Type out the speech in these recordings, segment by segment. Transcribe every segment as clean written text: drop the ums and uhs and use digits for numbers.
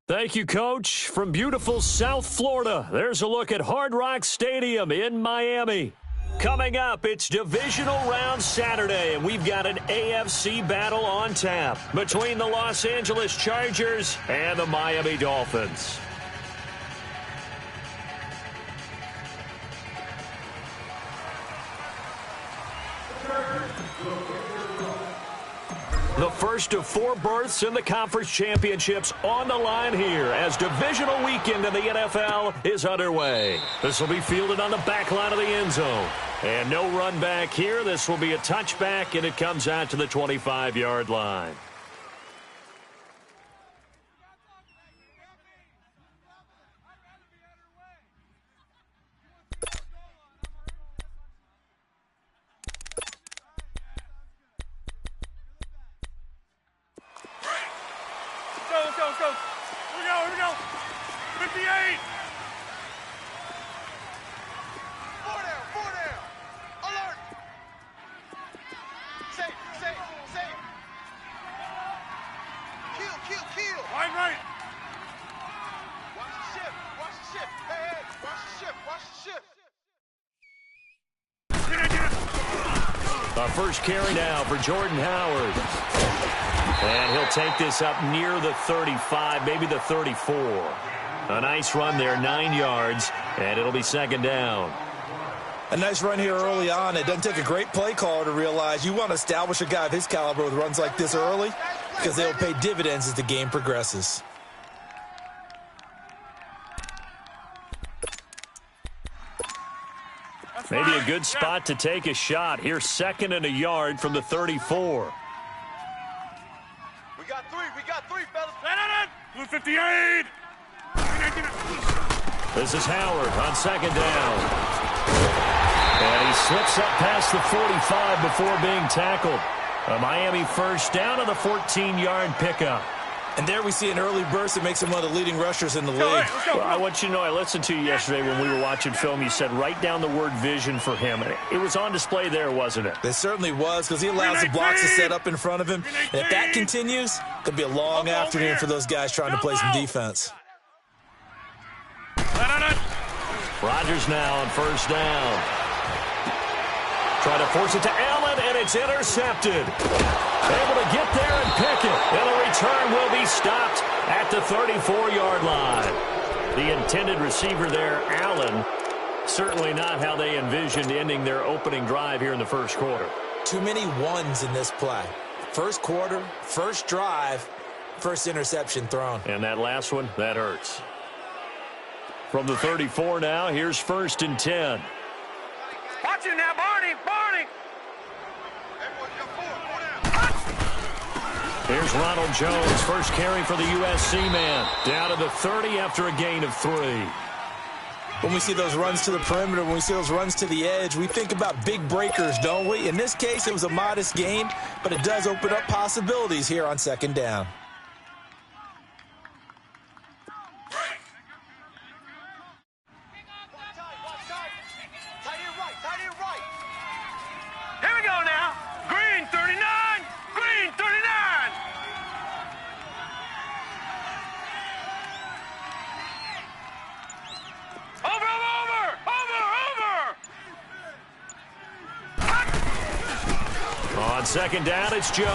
Thank you, Coach. From beautiful South Florida, there's a look at Hard Rock Stadium in Miami. Coming up, it's Divisional Round Saturday, and we've got an AFC battle on tap between the Los Angeles Chargers and the Miami Dolphins. The first of 4 berths in the conference championships on the line here as divisional weekend in the NFL is underway. This will be fielded on the back line of the end zone. And no run back here. This will be a touchback, and it comes out to the 25-yard line. Let's go. Here we go. 58. 4 down. Alert. Safe. Kill. Right. Watch the shift. Hey, watch the shift. The first carry now for Jordan Howard. And he'll take this up near the 35, maybe the 34. A nice run there, 9 yards, and it'll be second down. A nice run here early on. It doesn't take a great play caller to realize you want to establish a guy of his caliber with runs like this early because they'll pay dividends as the game progresses. Maybe a good spot to take a shot. Here's 2nd and a yard from the 34. We got three, fellas. Blue 58. This is Howard on 2nd down. And he slips up past the 45 before being tackled. A Miami first down on the 14-yard pickup. And there we see an early burst that makes him one of the leading rushers in the league. Well, I want you to know, I listened to you yesterday when we were watching film. You said write down the word vision for him. It was on display there, wasn't it? It certainly was, because he allows the blocks to set up in front of him. And if that continues, it could be a long afternoon for those guys trying to play some defense. Rodgers now on first down. Trying to force it to Allen, and it's intercepted. Able to get there and pick it. And the return will be stopped at the 34-yard line. The intended receiver there, Allen, certainly not how they envisioned ending their opening drive here in the first quarter. Too many ones in this play. First quarter, first drive, first interception thrown. And that last one, that hurts. From the 34 now, here's 1st and 10. Watch it now, Barney. Here's Ronald Jones, first carry for the USC man. Down to the 30 after a gain of 3. When we see those runs to the perimeter, when we see those runs to the edge, we think about big breakers, don't we? In this case, it was a modest gain, but it does open up possibilities here on 2nd down. Here we go now. Green 39. On 2nd down, it's Jones.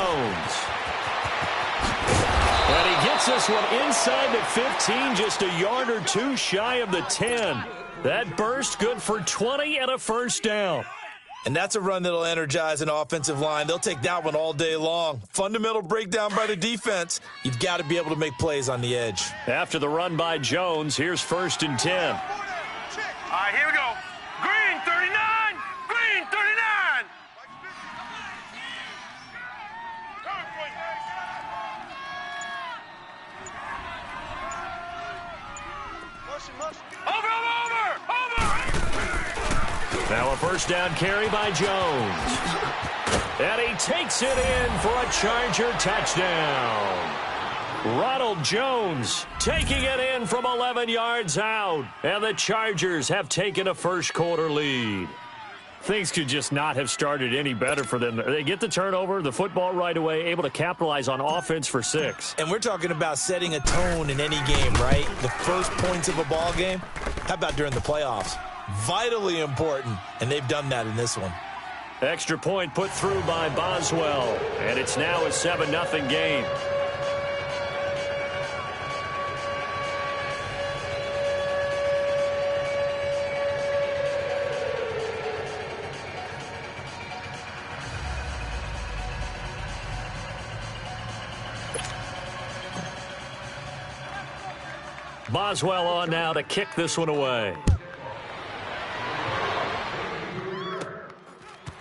And he gets this one inside the 15, just a yard or 2 shy of the 10. That burst good for 20 and a first down. And that's a run that'll energize an offensive line. They'll take that one all day long. Fundamental breakdown by the defense. You've got to be able to make plays on the edge. After the run by Jones, here's 1st and 10. All right, here we go. Green 39. Over. Now a first down carry by Jones. And he takes it in for a Charger touchdown. Ronald Jones taking it in from 11 yards out. And the Chargers have taken a first quarter lead. Things could just not have started any better for them. They get the turnover, the football right away, able to capitalize on offense for 6. And we're talking about setting a tone in any game, right? The first points of a ball game. How about during the playoffs? Vitally important, and they've done that in this one. Extra point put through by Boswell, and it's now a 7-0 game. Boswell on now to kick this one away.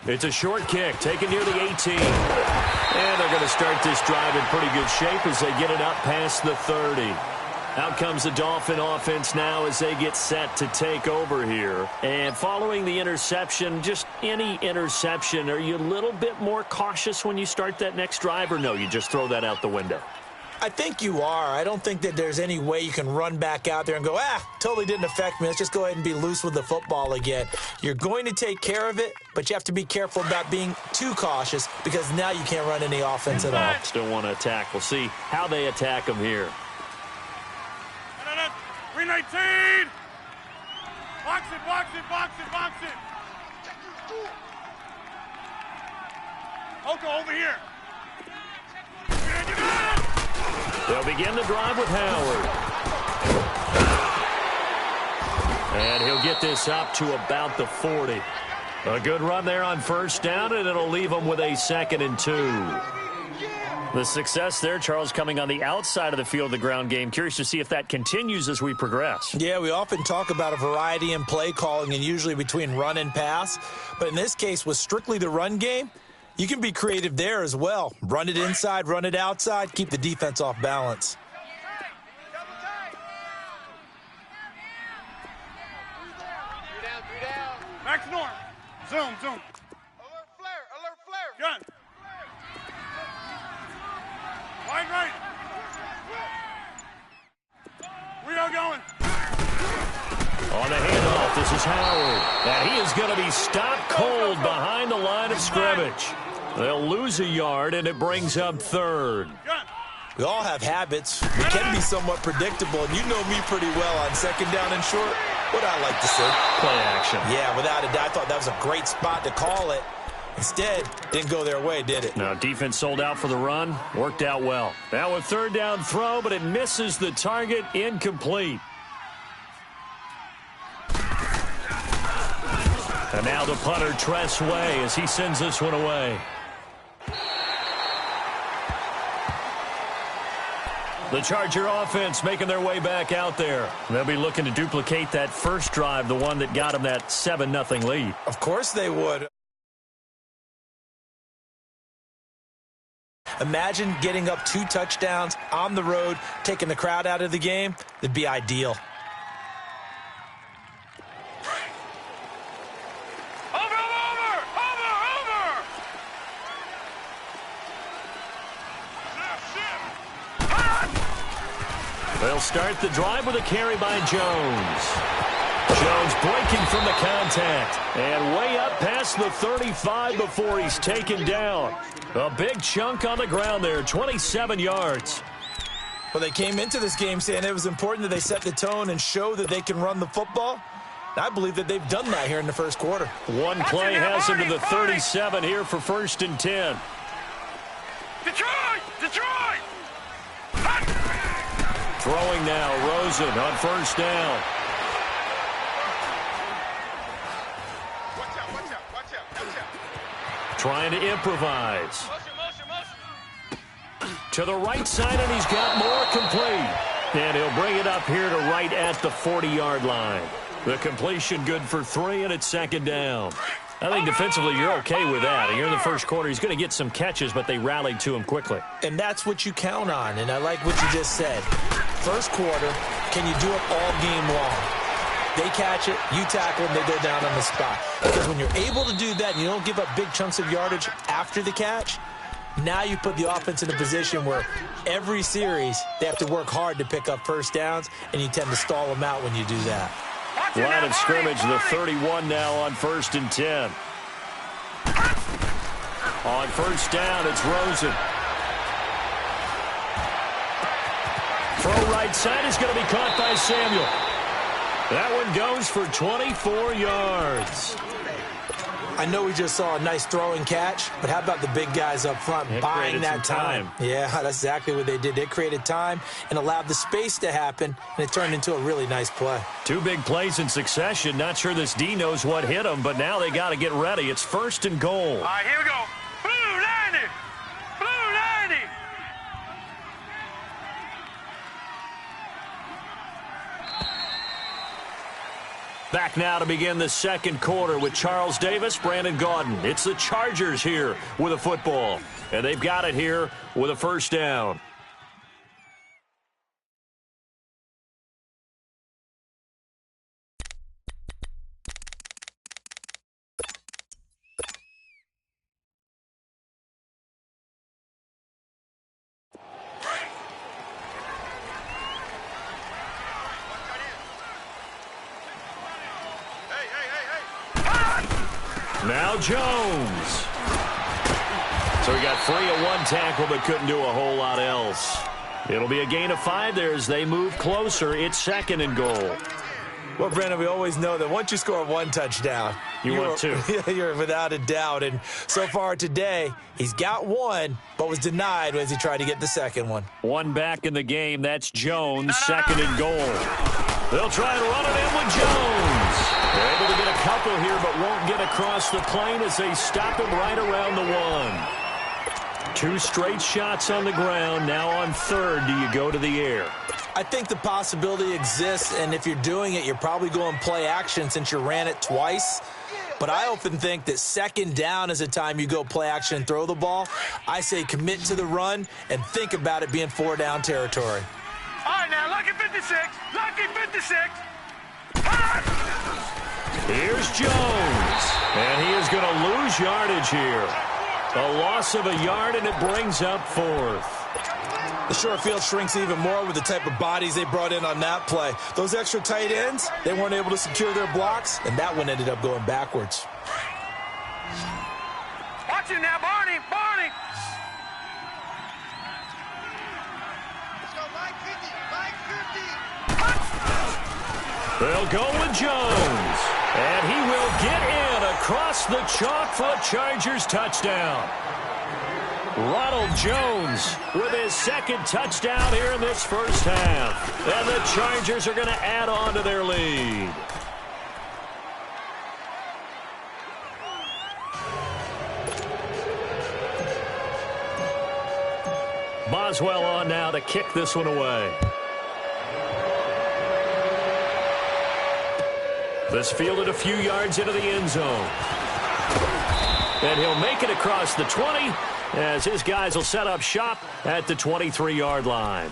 It's a short kick, taken near the 18. And they're going to start this drive in pretty good shape as they get it up past the 30. Out comes the Dolphin offense now as they get set to take over here. And following the interception, just any interception, are you a little bit more cautious when you start that next drive, or no, you just throw that out the window? I think you are. I don't think that there's any way you can run back out there and go, totally didn't affect me. Let's just go ahead and be loose with the football again. You're going to take care of it, but you have to be careful about being too cautious because now you can't run any offense at all. Still want to attack. We'll see how they attack them here. 319! Box it, box it, box it, box it! Oko, over here! They'll begin the drive with Howard. And he'll get this up to about the 40. A good run there on first down, and it'll leave them with a 2nd and 2. The success there, Charles, coming on the outside of the field of the ground game. Curious to see if that continues as we progress. Yeah, we often talk about a variety in play calling and usually between run and pass. But in this case, with strictly the run game, you can be creative there as well. Run it inside, run it outside, keep the defense off balance. Max north. Zoom, zoom. Alert flare, gun. Wide right. We are going. On the handoff, this is Howard. And he is going to be stopped cold behind the line of scrimmage. They'll lose a yard, and it brings up 3rd. We all have habits. We can be somewhat predictable, and you know me pretty well on 2nd down and short. What I like to see. Play action. Yeah, without a doubt. I thought that was a great spot to call it. Instead, didn't go their way, did it? Now, defense sold out for the run. Worked out well. Now a 3rd down throw, but it misses the target. Incomplete. And now the punter, Tress Way, as he sends this one away. The Charger offense making their way back out there. They'll be looking to duplicate that first drive, the one that got them that 7-0 lead. Of course they would. Imagine getting up 2 touchdowns on the road, taking the crowd out of the game. That'd be ideal. They'll start the drive with a carry by Jones. Jones breaking from the contact. And way up past the 35 before he's taken down. A big chunk on the ground there, 27 yards. Well, they came into this game saying it was important that they set the tone and show that they can run the football. I believe that they've done that here in the first quarter. One play has him to the 37 here for 1st and 10. Detroit! Throwing now, Rosen on 1st down. Watch out. Trying to improvise. To the right side, and he's got more complete. And he'll bring it up here to right at the 40-yard line. The completion good for 3, and it's 2nd down. I think defensively you're okay with that. Here in the first quarter, he's going to get some catches, but they rallied to him quickly. And that's what you count on, and I like what you just said. First quarter, can you do it all game long? They catch it, you tackle them, they go down on the spot. Because when you're able to do that and you don't give up big chunks of yardage after the catch, now you put the offense in a position where every series they have to work hard to pick up 1st downs, and you tend to stall them out when you do that. Line of scrimmage, the 31 now on 1st and 10. On first down, it's Rosen. Throw right side is going to be caught by Samuel. That one goes for 24 yards. I know we just saw a nice throw and catch, but how about the big guys up front buying that time? Yeah, that's exactly what they did. They created time and allowed the space to happen, and it turned into a really nice play. Two big plays in succession. Not sure this D knows what hit them, but now they got to get ready. It's first and goal. All right, here we go. Blue 90. Blue 90. Back now to begin the second quarter with Charles Davis, Brandon Gaudin. It's the Chargers here with a football, and they've got it here with a first down. Now Jones. So he got free of one tackle but couldn't do a whole lot else. It'll be a gain of 5 there as they move closer. It's second and goal. Well, Brandon, we always know that once you score one touchdown, you're without a doubt. And so far today, he's got one, but was denied as he tried to get the second one. One back in the game. That's Jones, second and goal. They'll try and run it in with Jones. They're able to get a couple here, but won't get across the plane as they stop him right around the 1. 2 straight shots on the ground. Now on third, do you go to the air? I think the possibility exists, and if you're doing it, you're probably going play action since you ran it twice. But I often think that second down is a time you go play action and throw the ball. I say commit to the run and think about it being 4-down territory. All right, now, lucky 56. Lucky 56. Here's Jones, and he is going to lose yardage here. A loss of a yard, and it brings up 4th. The short field shrinks even more with the type of bodies they brought in on that play. Those extra tight ends, they weren't able to secure their blocks, and that one ended up going backwards. Watch it now, Barney. Barney. Let's go, line 50. Line 50. They'll go with Jones, and he will get in across the chalk for a Chargers touchdown. Ronald Jones with his second touchdown here in this first half. And the Chargers are going to add on to their lead. Boswell on now to kick this one away. This fielded a few yards into the end zone. And he'll make it across the 20 as his guys will set up shop at the 23-yard line.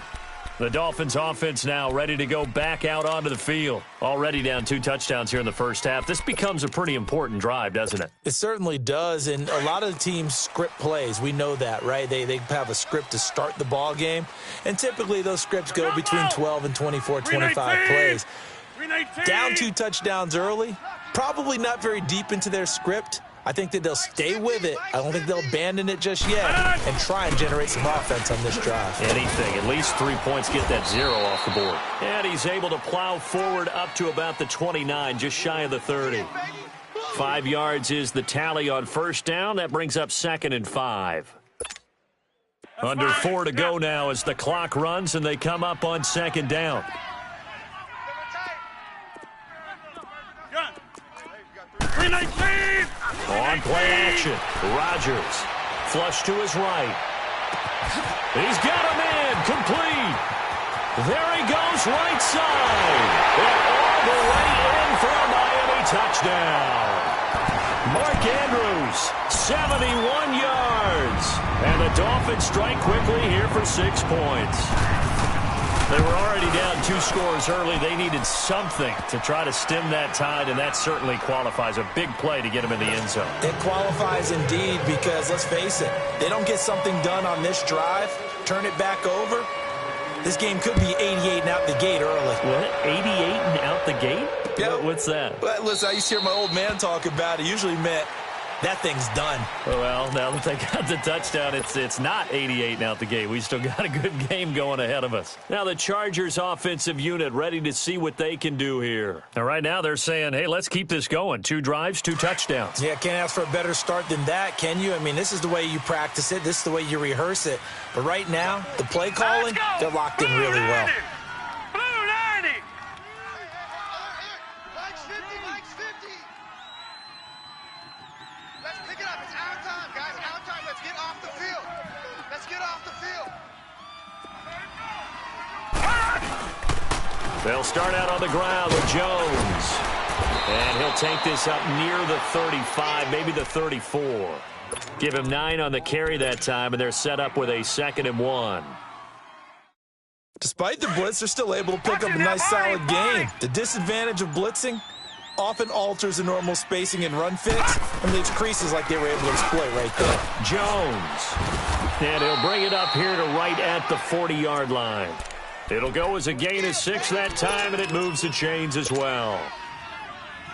The Dolphins offense now ready to go back out onto the field. Already down 2 touchdowns here in the first half. This becomes a pretty important drive, doesn't it? It certainly does, and a lot of the teams script plays. We know that, right? They have a script to start the ball game, and typically those scripts go between 12 and 24, 25 plays. Down 2 touchdowns early, probably not very deep into their script. I think that they'll stay with it. I don't think they'll abandon it just yet and try and generate some offense on this drive. Anything. At least 3 points, get that 0 off the board. And he's able to plow forward up to about the 29, just shy of the 30. 5 yards is the tally on first down. That brings up second and 5. Under 4 to go now as the clock runs and they come up on second down. On play action, Rodgers. Flush to his right. He's got him in, complete. There he goes, right side. And all the way in for a Miami touchdown. Mark Andrews, 71 yards. And the Dolphins strike quickly here for 6 points. They were already down 2 scores early. They needed something to try to stem that tide, and that certainly qualifies. A big play to get them in the end zone. It qualifies indeed because, let's face it, they don't get something done on this drive, turn it back over, this game could be 88 and out the gate early. What? 88 and out the gate? Yeah. What's that? But listen, I used to hear my old man talk about it. Usually meant that thing's done. Well, now that they got the touchdown, it's not 88 now at the gate. We still got a good game going ahead of us. Now the Chargers offensive unit ready to see what they can do here. And right now they're saying, hey, let's keep this going. 2 drives, 2 touchdowns. Yeah, can't ask for a better start than that, can you? I mean, this is the way you practice it. This is the way you rehearse it. But right now, the play calling, they're locked in really well. They'll start out on the ground with Jones. And he'll take this up near the 35, maybe the 34. Give him 9 on the carry that time, and they're set up with a 2nd and 1. Despite the blitz, they're still able to pick up a nice, solid gain. The disadvantage of blitzing often alters the normal spacing and run fits, and leaves creases like they were able to exploit right there. Jones. And he'll bring it up here to right at the 40-yard line. It'll go as a gain of 6 that time, and it moves the chains as well.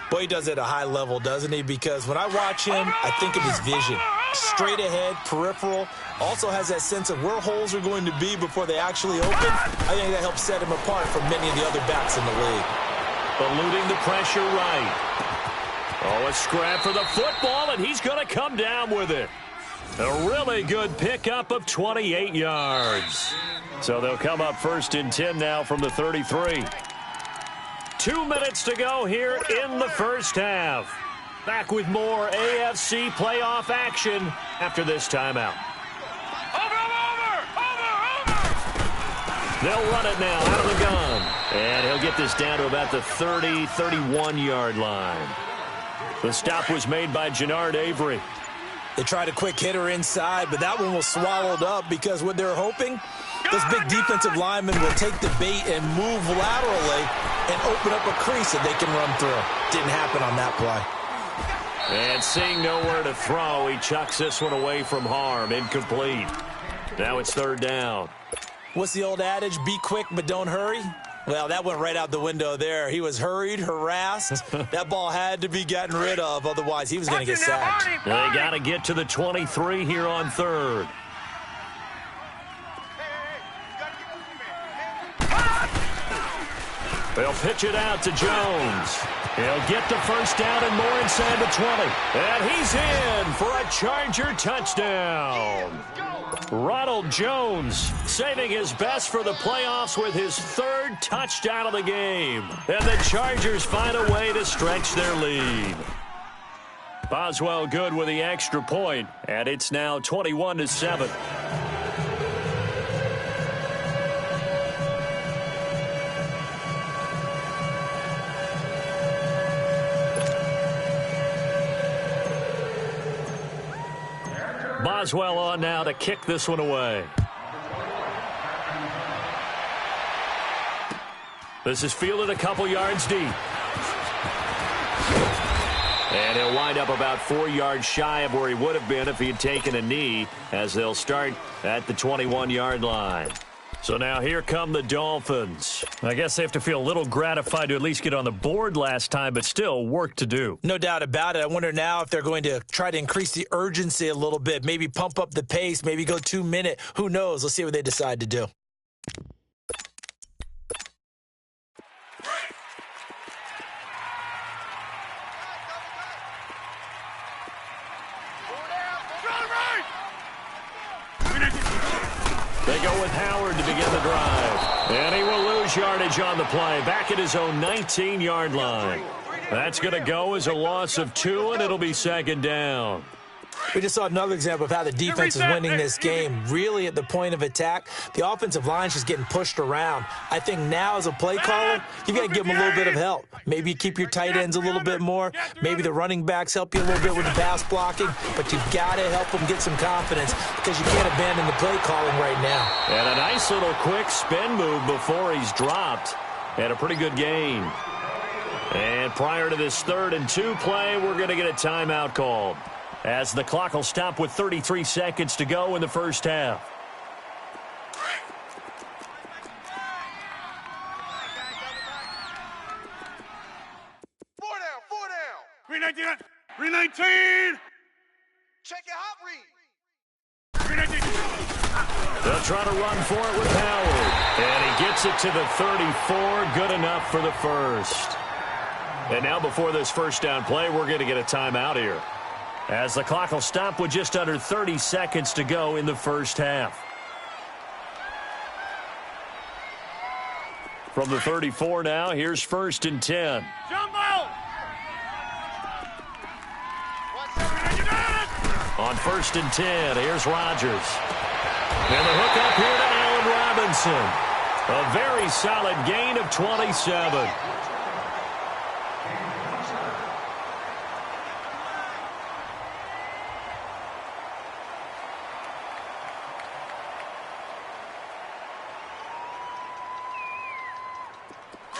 Boy, he does it at a high level, doesn't he? Because when I watch him, I think of his vision. Straight ahead, peripheral. Also has that sense of where holes are going to be before they actually open. I think that helps set him apart from many of the other backs in the league. Eluding the pressure right. Oh, a scrap for the football, and he's going to come down with it. A really good pickup of 28 yards. So they'll come up 1st and 10 now from the 33. 2 minutes to go here in the first half. Back with more AFC playoff action after this timeout. They'll run it now out of the gun. And he'll get this down to about the 30, 31-yard line. The stop was made by Jannard Avery. They tried a quick hitter inside, but that one was swallowed up because what they're hoping, those big defensive linemen will take the bait and move laterally and open up a crease that they can run through. Didn't happen on that play. And seeing nowhere to throw, he chucks this one away from harm. Incomplete. Now it's 3rd down. What's the old adage? Be quick, but don't hurry. Well, that went right out the window there. He was hurried, harassed. That ball had to be gotten rid of, otherwise he was going to get sacked. They got to get to the 23 here on 3rd. They'll pitch it out to Jones. He'll get the 1st down and more inside the 20. And he's in for a Charger touchdown. Ronald Jones saving his best for the playoffs with his 3rd touchdown of the game. And the Chargers find a way to stretch their lead. Boswell good with the extra point, and it's now 21-7. Boswell on now to kick this one away. This is fielded a couple yards deep. And he'll wind up about 4 yards shy of where he would have been if he had taken a knee, as they'll start at the 21-yard line. So now here come the Dolphins. I guess they have to feel a little gratified to at least get on the board last time, but still work to do. No doubt about it. I wonder now if they're going to try to increase the urgency a little bit, maybe pump up the pace, maybe go 2-minute. Who knows? Let's see what they decide to do. They go with Howard to begin the drive. And he will lose yardage on the play, back at his own 19-yard line. That's going to go as a loss of 2, and it'll be 2nd down. We just saw another example of how the defense is winning this game. Really at the point of attack, the offensive line is just getting pushed around. I think now as a play caller, you've got to give them a little bit of help. Maybe you keep your tight ends a little bit more. Maybe the running backs help you a little bit with the pass blocking. But you've got to help them get some confidence because you can't abandon the play calling right now. And a nice little quick spin move before he's dropped. And a pretty good gain. And prior to this 3rd and 2 play, we're going to get a timeout called, as the clock will stop with 33 seconds to go in the first half. Four down. 319. Check your hot read. They'll try to run for it with Howard. And he gets it to the 34. Good enough for the first. And now before this first down play, we're going to get a timeout here, as the clock will stop with just under 30 seconds to go in the first half. From the 34 now, here's 1st and 10. Jumbo! On 1st and 10, here's Rodgers. And the hook up here to Allen Robinson. A very solid gain of 27.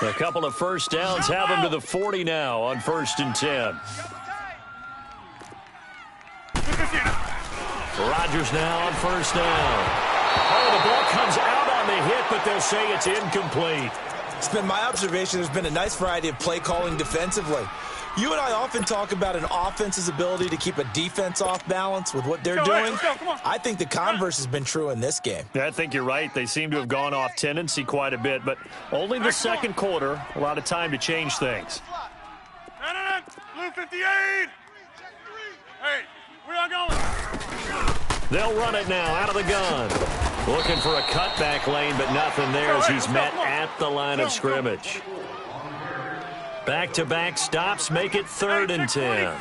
A couple of first downs have him to the 40 now on 1st and 10. Rodgers now on 1st down. Oh, the ball comes out on the hit, but they'll say it's incomplete. It's been my observation there's been a nice variety of play calling defensively. You and I often talk about an offense's ability to keep a defense off balance with what they're doing. I think the converse has been true in this game. Yeah, I think you're right. They seem to have gone off tendency quite a bit, but only the second quarter. A lot of time to change things. Blue 58. Hey, where y'all going? They'll run it now out of the gun. Looking for a cutback lane, but nothing there as he's met at the line of scrimmage. Back-to-back stops make it 3rd and 10.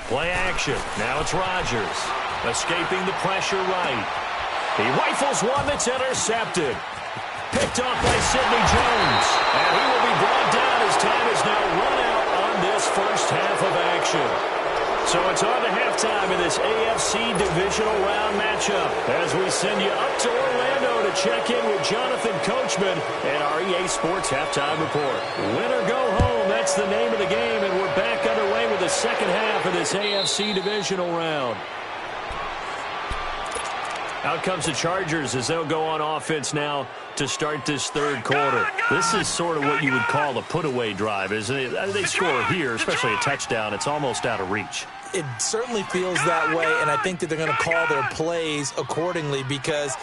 Play action. Now it's Rodgers. Escaping the pressure right. He rifles one that's intercepted. Picked off by Sidney Jones. And he will be brought down as time is now run out on this first half of action. So it's on to halftime in this AFC Divisional Round matchup as we send you up to Orlando to check in with Jonathan Coachman and our EA Sports Halftime Report. Win or go home, that's the name of the game, and we're back underway with the second half of this AFC Divisional Round. Out comes the Chargers as they'll go on offense now to start this third quarter. This is sort of what you would call a put-away drive, isn't it? They score here, especially a touchdown. It's almost out of reach. It certainly feels that way, and I think that they're going to call their plays accordingly because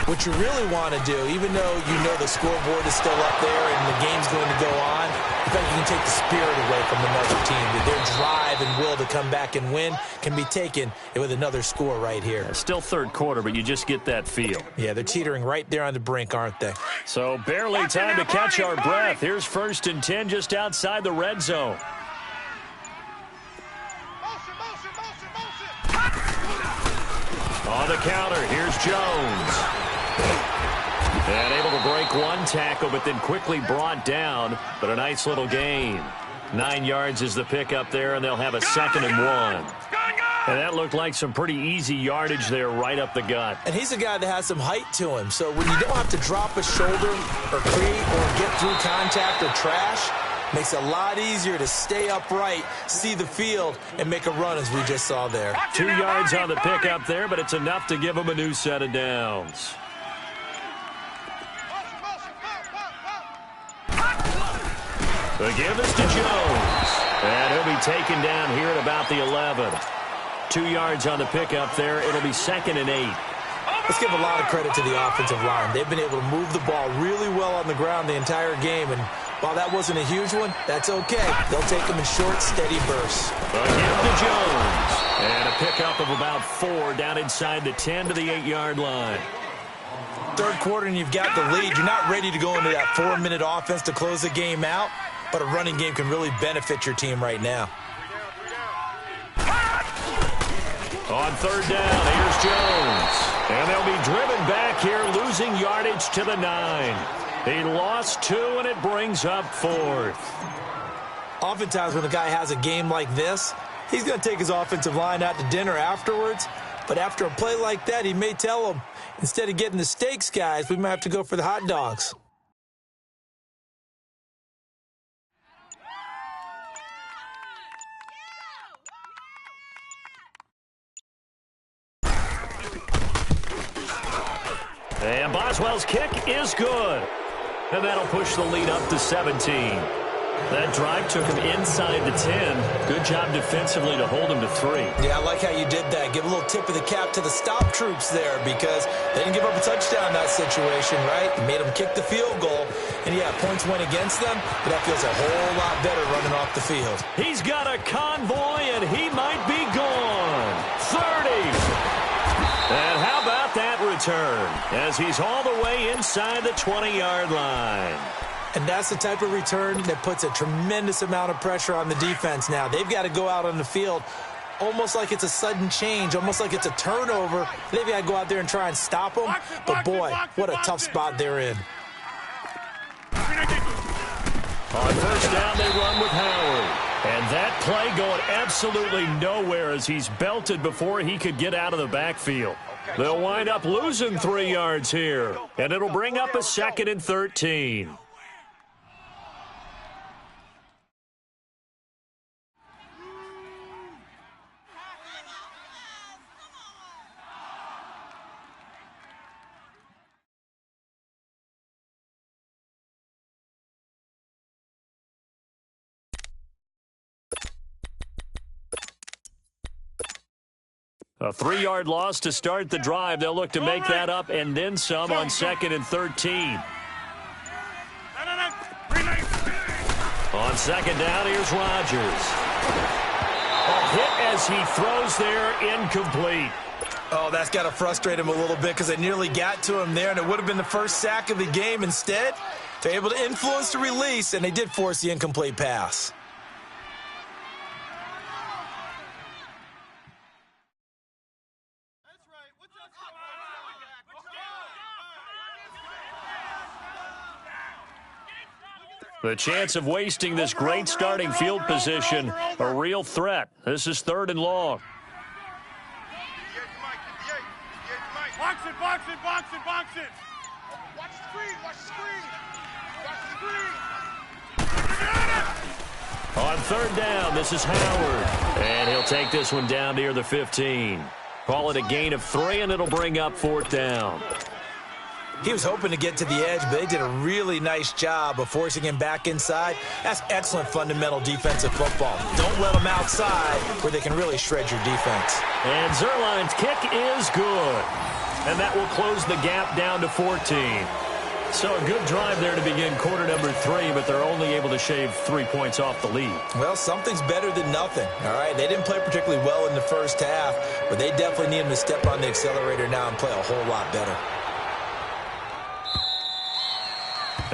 what you really want to do, even though you know the scoreboard is still up there and the game's going to go on, in fact, you can take the spirit away from another team. Their drive and will to come back and win can be taken with another score right here. It's still third quarter, but you just get that feel. Yeah, they're teetering right there on the brink, aren't they? So barely time to catch our breath. Here's 1st and 10 just outside the red zone. On the counter, here's Jones. And able to break one tackle, but then quickly brought down. But a nice little gain. 9 yards is the pickup there, and they'll have a 2nd and 1. And that looked like some pretty easy yardage there right up the gut. And he's a guy that has some height to him. So when you don't have to drop a shoulder or create or get through contact or trash, makes it a lot easier to stay upright, see the field, and make a run as we just saw there. 2 yards on the pickup there, but it's enough to give him a new set of downs. The give is to Jones. And he'll be taken down here at about the 11. 2 yards on the pickup there. It'll be 2nd and 8. Let's give a lot of credit to the offensive line. They've been able to move the ball really well on the ground the entire game, and while that wasn't a huge one, that's okay. They'll take them in short, steady bursts. A give to Jones. And a pickup of about 4 down inside the 10 to the 8-yard line. Third quarter and you've got the lead. You're not ready to go into that 4-minute offense to close the game out, but a running game can really benefit your team right now. On 3rd down, here's Jones. And they'll be driven back here, losing yardage to the 9. He lost 2, and it brings up 4th. Oftentimes when a guy has a game like this, he's going to take his offensive line out to dinner afterwards. But after a play like that, he may tell them, instead of getting the steaks, guys, we might have to go for the hot dogs. And Boswell's kick is good. And that'll push the lead up to 17. That drive took him inside the 10. Good job defensively to hold him to 3. Yeah, I like how you did that. Give a little tip of the cap to the stop troops there because they didn't give up a touchdown in that situation, right? Made them kick the field goal. And, yeah, points went against them, but that feels a whole lot better running off the field. He's got a convoy, and he might be gone. 30. And how about that return as he's all the way inside the 20-yard line. And that's the type of return that puts a tremendous amount of pressure on the defense now. They've got to go out on the field almost like it's a sudden change, almost like it's a turnover. They've got to go out there and try and stop them. But, boy, what a tough spot they're in. On first down, they run with Howard. And that play going absolutely nowhere as he's belted before he could get out of the backfield. They'll wind up losing 3 yards here. And it'll bring up a 2nd and 13. A 3-yard loss to start the drive. They'll look to make that up and then some on 2nd and 13. On 2nd down, here's Rodgers. A hit as he throws there, incomplete. Oh, that's got to frustrate him a little bit because they nearly got to him there, and it would have been the first sack of the game. Instead, they're able to influence the release, and they did force the incomplete pass. The chance of wasting this great starting field position, a real threat. This is 3rd and long. Box it, box it, box it, box it. Watch the screen, watch the screen. Watch the screen. On 3rd down, this is Howard. And he'll take this one down near the 15. Call it a gain of 3, and it'll bring up 4th down. He was hoping to get to the edge, but they did a really nice job of forcing him back inside. That's excellent fundamental defensive football. Don't let them outside where they can really shred your defense. And Zerline's kick is good. And that will close the gap down to 14. So a good drive there to begin quarter number 3, but they're only able to shave 3 points off the lead. Well, something's better than nothing, all right? They didn't play particularly well in the first half, but they definitely need him to step on the accelerator now and play a whole lot better.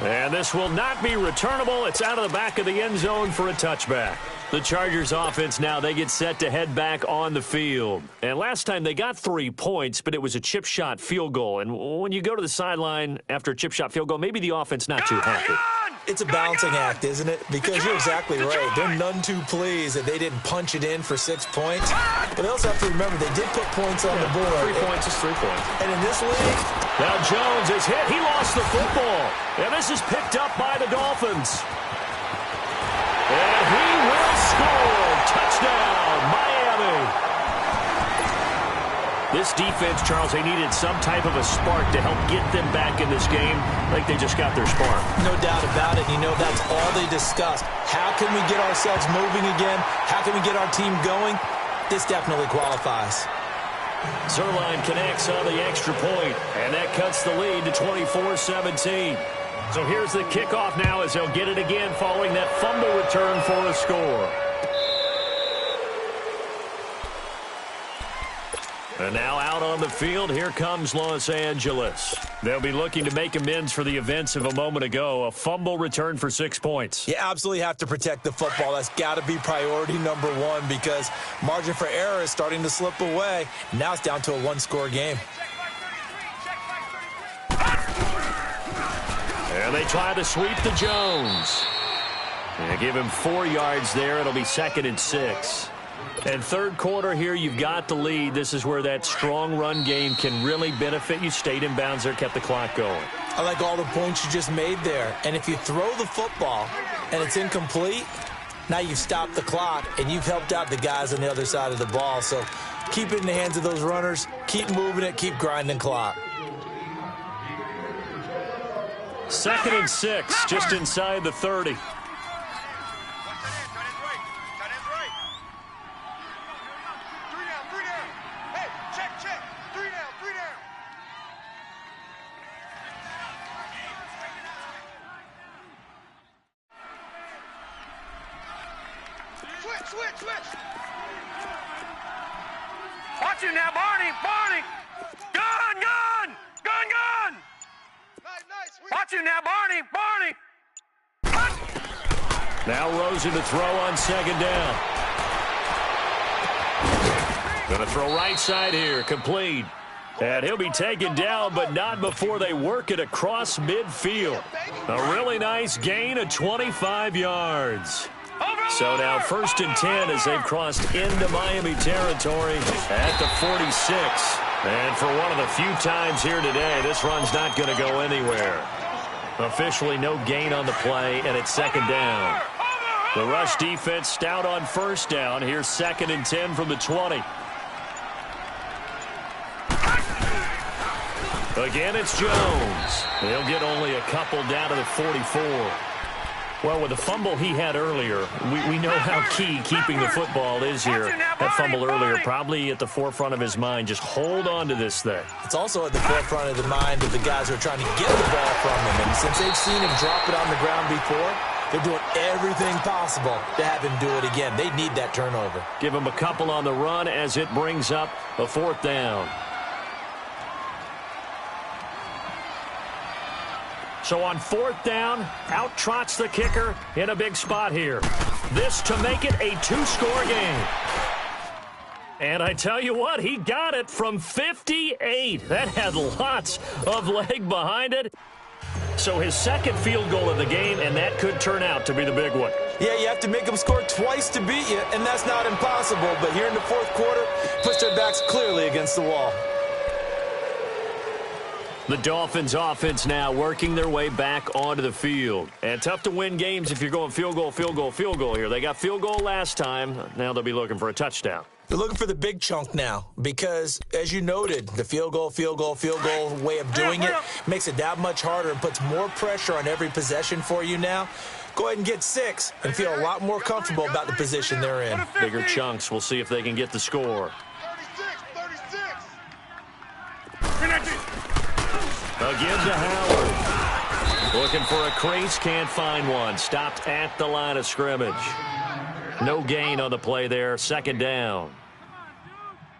And this will not be returnable. It's out of the back of the end zone for a touchback. The Chargers offense now, they get set to head back on the field. And last time they got 3 points, but it was a chip shot field goal. And when you go to the sideline after a chip shop field goal, maybe the offense not too happy. It's a balancing act, isn't it? Because you're exactly right. They're none too pleased that they didn't punch it in for 6 points. But they also have to remember they did put points on the board. 3 points is 3 points. And in this league, now Jones is hit. He lost the football. And this is picked up by the Dolphins. And he will score. Touchdown, Miami. This defense, Charles, they needed some type of a spark to help get them back in this game. I think they just got their spark. No doubt about it. You know, that's all they discussed. How can we get ourselves moving again? How can we get our team going? This definitely qualifies. Zerline connects on the extra point, and that cuts the lead to 24-17. So here's the kickoff now as they'll get it again following that fumble return for a score. And now out on the field, here comes Los Angeles. They'll be looking to make amends for the events of a moment ago. A fumble return for 6 points. You absolutely have to protect the football. That's got to be priority number 1 because margin for error is starting to slip away. Now it's down to a 1-score game. And they try to sweep to Jones. And they give him 4 yards there. It'll be 2nd and 6. And third quarter here, you've got the lead. This is where that strong run game can really benefit you. Stayed in bounds there, kept the clock going. I like all the points you just made there. And if you throw the football and it's incomplete, now you've stopped the clock and you've helped out the guys on the other side of the ball. So keep it in the hands of those runners. Keep moving it. Keep grinding clock. 2nd and 6, just inside the 30. Switch. Watch him now, Barney. Gun. Nice. Watch him now, Barney. Now Rosen to throw on second down. Going to throw right side here, complete. And he'll be taken down, but not before they work it across midfield. A really nice gain of 25 yards. So now 1st and 10 as they've crossed into Miami territory at the 46. And for one of the few times here today, this run's not going to go anywhere. Officially no gain on the play, and it's second down. The rush defense stout on 1st down. Here's 2nd and 10 from the 20. Again, it's Jones. He'll get only a couple down to the 44. Well, with the fumble he had earlier, we know how key keeping the football is here. That fumble earlier probably at the forefront of his mind. Just hold on to this thing. It's also at the forefront of the mind of the guys who are trying to get the ball from him. And since they've seen him drop it on the ground before, they're doing everything possible to have him do it again. They need that turnover. Give him a couple on the run as it brings up a 4th down. So on 4th down, out trots the kicker in a big spot here. This to make it a 2-score game. And I tell you what, he got it from 58. That had lots of leg behind it. So his 2nd field goal of the game, and that could turn out to be the big one. Yeah, you have to make them score twice to beat you, and that's not impossible. But here in the 4th quarter, push their backs clearly against the wall. The Dolphins offense now working their way back onto the field. And tough to win games if you're going field goal here. They got field goal last time. Now they'll be looking for a touchdown. They're looking for the big chunk now because, as you noted, the field goal way of doing it makes it that much harder and puts more pressure on every possession for you now. Go ahead and get 6 and feel a lot more comfortable about the position they're in. Bigger chunks. We'll see if they can get the score. 36. Again to Howard. Looking for a crease, can't find one. Stopped at the line of scrimmage. No gain on the play there, 2nd down.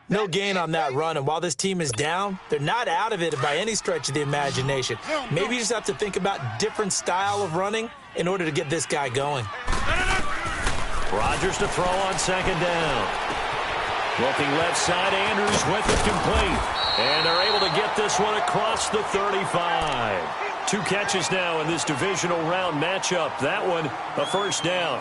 No gain on that run, and while this team is down, they're not out of it by any stretch of the imagination. Maybe you just have to think about different style of running in order to get this guy going. Rodgers to throw on 2nd down. Looking left side, Andrews with it complete. And they're able to get this one across the 35. 2 catches now in this divisional round matchup. That one, a 1st down.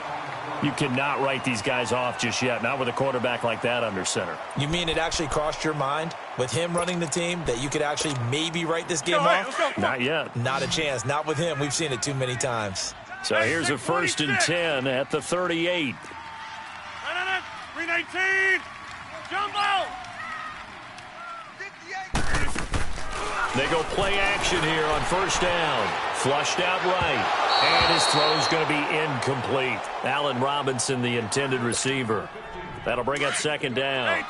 You cannot write these guys off just yet, not with a quarterback like that under center. You mean it actually crossed your mind with him running the team that you could actually maybe write this game off? Not yet. Not a chance. Not with him. We've seen it too many times. So here's a 1st and 10 at the 38. 319. Jumbo. They go play action here on 1st down. Flushed out right. And his throw's going to be incomplete. Allen Robinson, the intended receiver. That'll bring up 2nd down.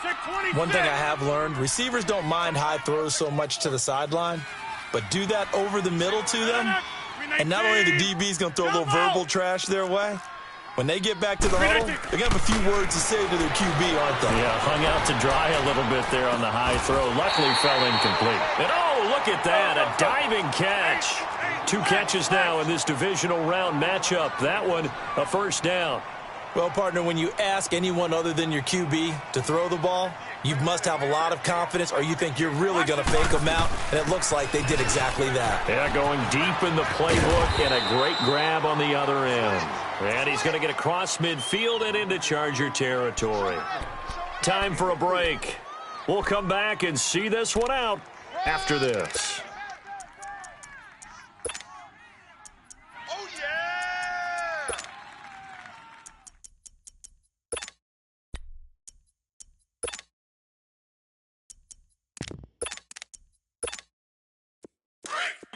One thing I have learned, receivers don't mind high throws so much to the sideline, but do that over the middle to them, and not only the DB's going to throw a little verbal trash their way, when they get back to the huddle, they're going to have a few words to say to their QB, aren't they? Yeah, hung out to dry a little bit there on the high throw. Luckily fell incomplete. And oh, look at that, a diving catch. 2 catches now in this divisional round matchup. That one, a 1st down. Well, partner, when you ask anyone other than your QB to throw the ball, you must have a lot of confidence or you think you're really going to fake them out, and it looks like they did exactly that. Yeah, going deep in the playbook and a great grab on the other end. And he's going to get across midfield and into Charger territory. Time for a break. We'll come back and see this one out after this. Oh, yeah!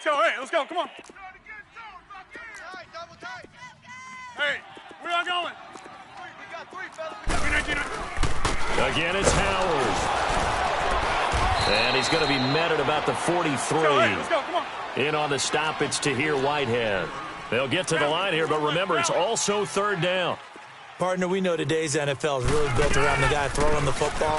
So, hey, let's go. Come on. Tight, double tight. Hey, where y'all going? We got 3, fellas. Again, it's Howard. And he's going to be met at about the 43. Hey, let's go. Come on. In on the stoppage to Tahir Whitehead. They'll get to the line here, but remember, it's also 3rd down. Partner, we know today's NFL is really built around the guy throwing the football.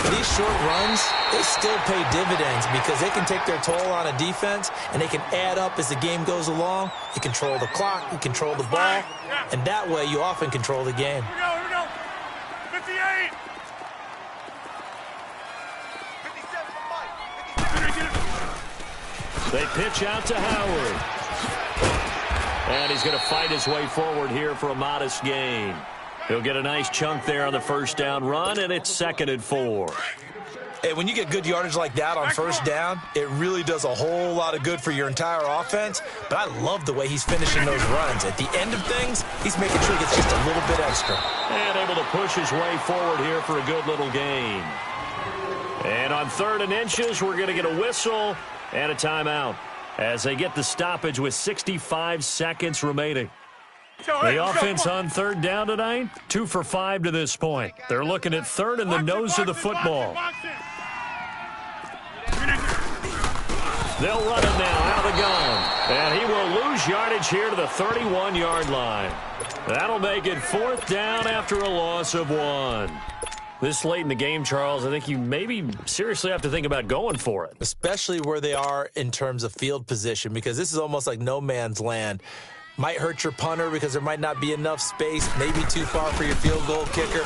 These short runs, they still pay dividends because they can take their toll on a defense, and they can add up as the game goes along. You control the clock, you control the ball, and that way you often control the game. Here we go. 58. 57 for Mike. They pitch out to Howard. And he's going to fight his way forward here for a modest gain. He'll get a nice chunk there on the first down run, and it's 2nd and 4. Hey, when you get good yardage like that on first down, it really does a whole lot of good for your entire offense. But I love the way he's finishing those runs. At the end of things, he's making sure he gets just a little bit extra. And able to push his way forward here for a good little gain. And on 3rd and inches, we're going to get a whistle and a timeout as they get the stoppage with 65 seconds remaining. The offense on 3rd down tonight, 2 for 5 to this point. They're looking at 3rd and the nose of the football. They'll run it now out of the gun. And he will lose yardage here to the 31-yard line. That'll make it 4th down after a loss of 1. This late in the game, Charles, I think you maybe seriously have to think about going for it. Especially where they are in terms of field position, because this is almost like no man's land. Might hurt your punter because there might not be enough space, maybe too far for your field goal kicker.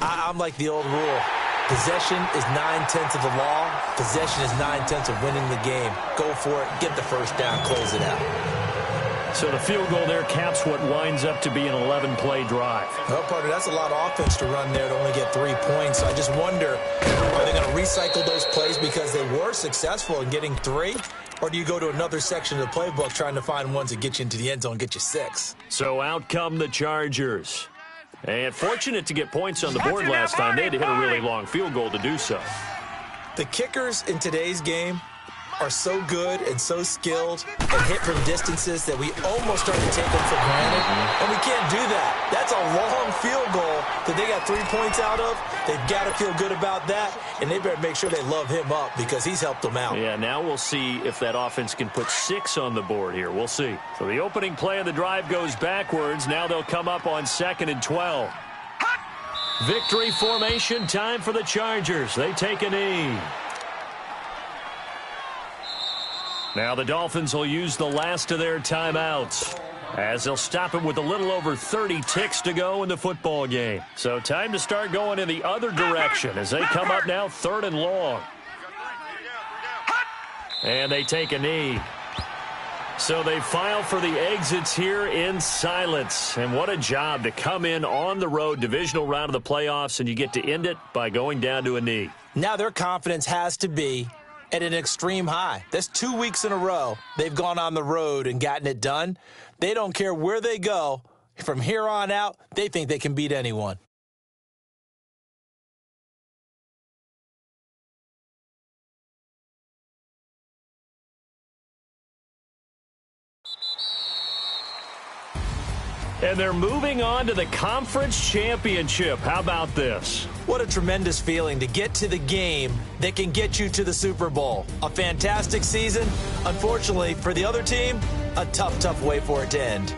I'm like the old rule. Possession is 9/10 of the law. Possession is 9/10 of winning the game. Go for it, get the first down, close it out. So the field goal there caps what winds up to be an 11-play drive. Well, partner, that's a lot of offense to run there to only get 3 points. So I just wonder, are they going to recycle those plays because they were successful in getting 3? Or do you go to another section of the playbook trying to find ones that get you into the end zone and get you 6? So out come the Chargers. And fortunate to get points on the board last time. They had to hit a really long field goal to do so. The kickers in today's game are so good and so skilled and hit from distances that we almost start to take them for granted. And we can't do that. That's a long field goal that they got 3 points out of. They've got to feel good about that, and they better make sure they love him up because he's helped them out. Yeah, now we'll see if that offense can put 6 on the board here. We'll see. So the opening play of the drive goes backwards. Now they'll come up on 2nd and 12. Victory formation time for the Chargers. They take a knee. Now the Dolphins will use the last of their timeouts as they'll stop it with a little over 30 ticks to go in the football game. So time to start going in the other direction as they come up now 3rd and long. And they take a knee. So they file for the exits here in silence. And what a job to come in on the road, divisional round of the playoffs, and you get to end it by going down to a knee. Now their confidence has to be at an extreme high. That's 2 weeks in a row they've gone on the road and gotten it done. They don't care where they go. From here on out, they think they can beat anyone. And they're moving on to the conference championship. How about this? What a tremendous feeling to get to the game that can get you to the Super Bowl. A fantastic season. Unfortunately, for the other team, a tough, tough way for it to end.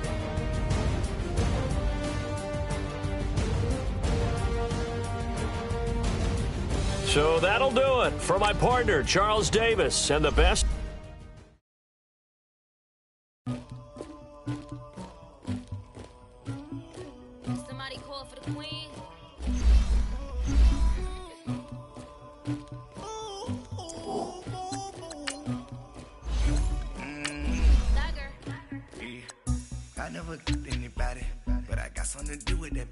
So that'll do it for my partner, Charles Davis, and the best. Somebody call for the queen. I never killed anybody, but I got something to do with that.